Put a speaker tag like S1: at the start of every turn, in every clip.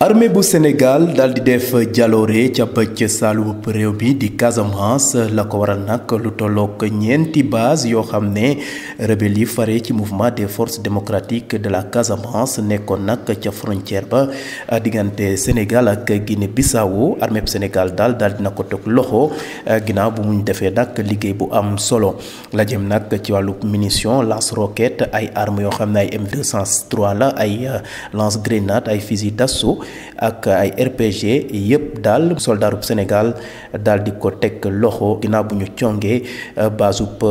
S1: armée bu Sénégal daal di def jaloore ca bëj saalum réew bi di Casamance la ko waral nag lu tollook ñeenti base yoo xam ne rebelle yi fare ci mouvement des forces démocratiques de la Casamance nekkoon nag ca frontière ba diggante Sénégal ak Guinée Bissau armée bu Sénégal daal dina ko teg loxo ginnaaw bu muñ defee nag liggéey bu am solo la jëm nag ci wàllu munition lance-roquette ay armes yoo xam ne ay M203 la ay lance-grenade ay fusil d'assaut ak ay RPG yëpp daal soldaarub Sénégal daal di ko teg loxo ginnaaw bu ñu congee basub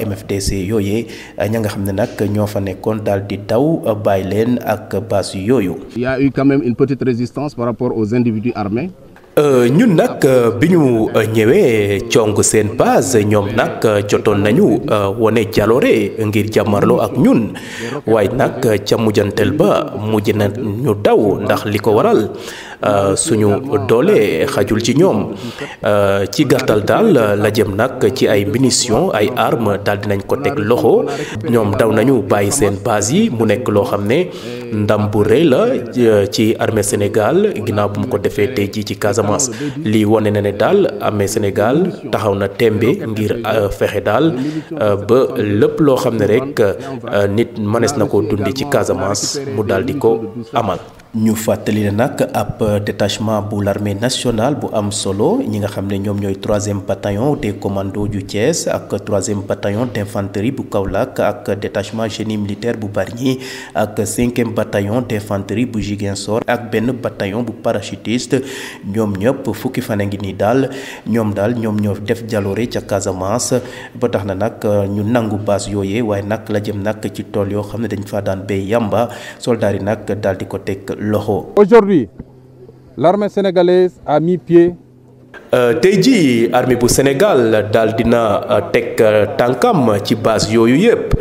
S1: MFDC yooyee ña nga xam ne nag ñoo fa nekkoon daal di daw bàyyi leen ak base yooyu.
S2: Il y a eu quand même une petite résistance par rapport aux individus armés.
S1: ñun nag bi ñu ñëwee cong seen base ñoom nag jotoon nañu wone jaloore ngir jàmmarloo ak ñun waaye nag ca mujjantel ba mujj na ñu daw ndax li ko waral suñu doole xajul ci ñoom ci gàttal daal la jëm nag ci ay munitions ay armes daal dinañ ko teg loxo ñoom daw nañu bàyyi seen base yi mu nekk loo xam ne ndam bu rëy la ci armée Sénégal ginnaaw bu mu ko defee tey jii ci Casamance lii wane na ne daal armée Sénégal taxaw na tembe ngir fexe daal ba lépp loo xam ne rek nit mënees na ko dundi ci Casamance mu daal di ko amal. ñu fàttali ne nag ab détachement bu l'armée nationale bu am solo ñi nga xam ne ñoom ñooy 3e bataillon des commandos du Thiès ak 3e bataillon d'infanterie bu Kaolack ak détachement génie militaire bu Bargny ak 5e bataillon d'infanterie bu Ziguinchor ak benn bataillon bu parachutiste ñoom ñëpp fukki fan a ngi nii daal ñoom ñoo def jaloore ca Casamance ba tax na nag ñu nangu base yooyee waaye nag la jëm nag ci tool yoo xam ne dañ fa daan béy yamba soldats yi nag daal di ko teg loxo.
S2: Aujourd'hui, l'armée sénégalaise a mis pied.
S1: tey jii armée bu Sénégal daal dina teg tànkam ci base yooyu yëpp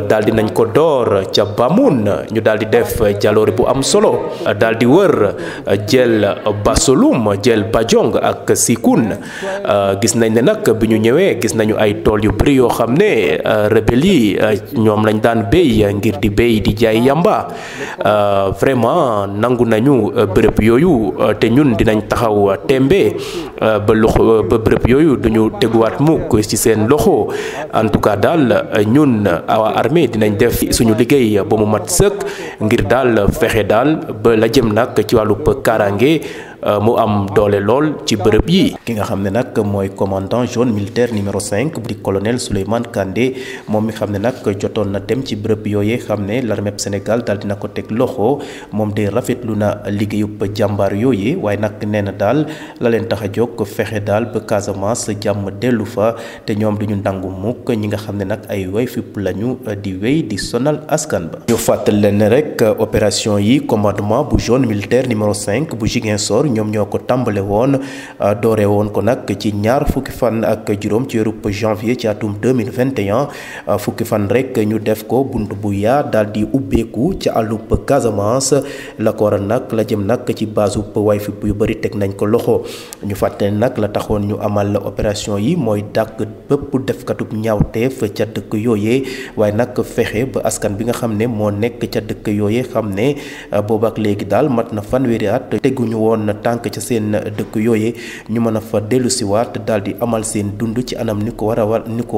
S1: daal di nañ ko door ca Bamoun ñu daal di def jaloore bu am solo daal di wër jël Basolum jël Badiong ak Sikun gis nañ ne nag bi ñu ñëwee gis nañu ay tool yu bëri yoo xam ne rebelle yi ñoom lañ daan béy ngir di béy di jaay yamba vraiment nangu nañu bërëb yooyu te ñun dinañ taxaw tembe ba bërëb yooyu duñu teguwaat mukk ci seen loxo en tout cas daal ñun waa armée dinañ def suñu liggéey ba mu mat sëkk ngir daal fexe daal ba la jëm nag ci wàllu kaaraange mu am doole lool ci bërëb yi. ki nga xam ne nag mooy commandant zone militaire numéro 5 di colonel Souleymane Kandé moom mi xam ne nag jotoon na dem ci bërëb yooyee xam ne l'armée Sénégal daal dina ko teg loxo moom de rafetlu na liggéeyub jàmbaar yooyee waaye nag nee na daal la leen tax a jóg fexe daal ba Casamance jàmm dellu fa te ñoom duñu nangu mukk ñi nga xam ne nag ay way fipp lañu di wéy di sonal askan ba. ñu fàttali leen ne rek opération yi commandement bu zone militaire numéro 5 bu Ziguinchor ñoom ñoo ko tàmbale woon doore woon ko nag ci ñaar fukki fan ak juróom ci weeru janvier ci atum 2021 fukki fan rek ñu def ko bunt bu yaa daal di ubbeeku ci àllub Casamance la ko waral nag la jëm nag ci base way fipp yu bëri teg nañ ko loxo ñu fàttali nag la taxoon ñu amal opération yi mooy dàkk bépp defkatub ñaawteef ca dëkk yooyee waaye nag fexe ba askan bi nga xam ne moo nekk ca dëkk yooyee xam ne boobu ak léegi daal mat na fanweeri at teguñu woon tànk ca seen dëkk yooyee ñu mën a fa dellu siwaat daal di amal seen dund ci anam ni ko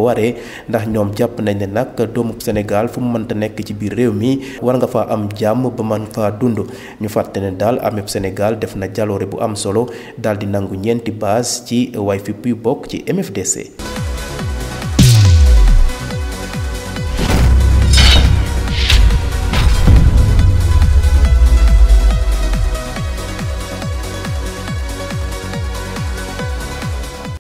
S1: waree ndax ñoom jàpp nañ ne nag doomu Sénégal fu mu mënta nekk ci biir réew mi war nga faa am jàmm ba mën faa dund ñu fàtte ne daal armée Sénégal def na jaloore bu am solo daal di nangu ñeenti base ci way fipp yu bokk ci MFDC.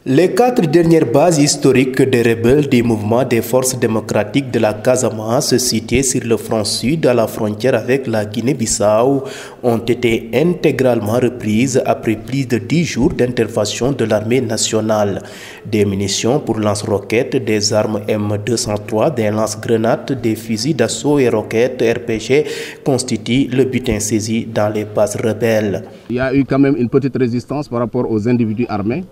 S1: Les 4 dernières bases historiques des rebelles du mouvement des forces démocratiques de la Casamance situées sur le front sud à la frontière avec la Guinée-Bissau ont été intégralement reprises après plus de 10 jours d'intervention de l'armée nationale. Des munitions pour lance-roquettes, des armes M203, des lance-grenades, des fusils d'assaut et roquettes RPG constituent le butin saisi dans les bases rebelles.
S2: Il y a eu quand même une petite résistance par rapport aux individus armés.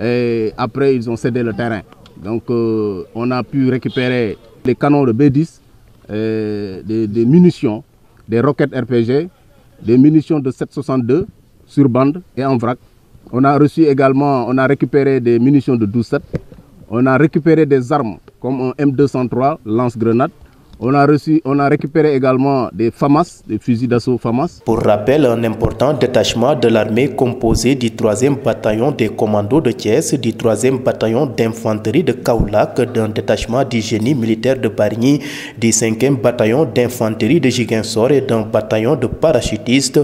S2: Et après, ils ont cédé le terrain. Donc, on a pu récupérer les canons de B10, des munitions, des roquettes RPG des munitions de 7,62 sur bande et en vrac. On a reçu également, on a récupéré des munitions de 12,7. On a récupéré des armes comme un M203 lance-grenade. On a récupéré également des FAMAS, des fusils d'assaut FAMAS.
S1: Pour rappel, un important détachement de l'armée composé du 3e bataillon des commandos de Thiès, du 3e bataillon d'infanterie de Kaolack, d'un détachement du génie militaire de Bargny, du 5e bataillon d'infanterie de Ziguinchor et d'un bataillon de parachutistes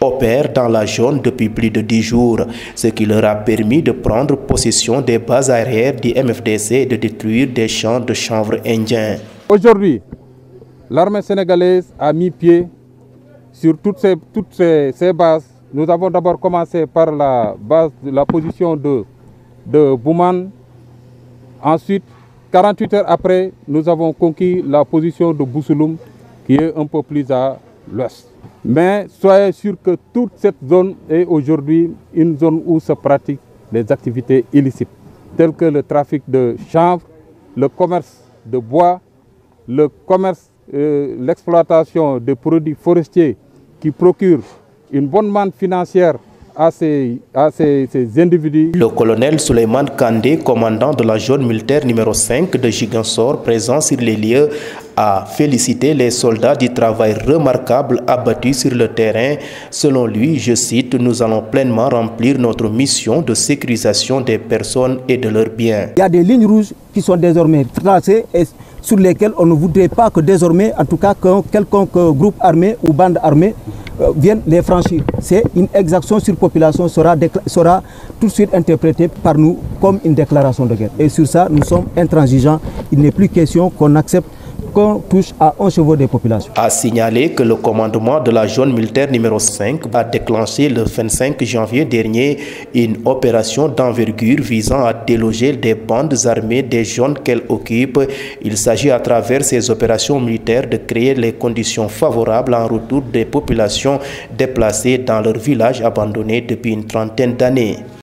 S1: opèrent dans la zone depuis plus de 10 jours, ce qui leur a permis de prendre possession des bases aériennes du MFDC et de détruire des champs de chanvre indiens.
S3: Aujourd'hui, l'armée sénégalaise a mis pied sur toutes ces bases. Nous avons d'abord commencé par la position de Bouman. Ensuite, 48 heures après, nous avons conquis la position de Bousouloum, qui est un peu plus à l'ouest. Mais soyez sûrs que toute cette zone est aujourd'hui une zone où se pratiquent des activités illicites, telles que le trafic de chanvre, le commerce de bois, le commerce, l'exploitation des produits forestiers qui procurent une bonne manne financière à ces individus.
S1: Le colonel Souleymane Kandé, commandant de la zone militaire numéro 5 de Ziguinchor, présent sur les lieux, a félicité les soldats du travail remarquable abattu sur le terrain. Selon lui, je cite, « Nous allons pleinement remplir notre mission de sécurisation des personnes et de leurs biens. »
S4: Il y a des lignes rouges qui sont désormais tracées et sur lesquelles on ne voudrait pas que désormais, en tout cas, que quelconque groupe armé ou bande armée viennent les franchir. C'est une exaction sur population sera tout de suite interprétée par nous comme une déclaration de guerre. Et sur ça, nous sommes intransigeants. Il n'est plus question qu'on accepte qu'on touche à 11 chevaux des populations.
S1: A signalé que le commandement de la zone militaire numéro 5 a déclenché le 25 janvier dernier une opération d'envergure visant à déloger des bandes armées des zones qu'elles occupent. Il s'agit à travers ces opérations militaires de créer les conditions favorables en retour des populations déplacées dans leurs villages abandonnés depuis une trentaine d'années.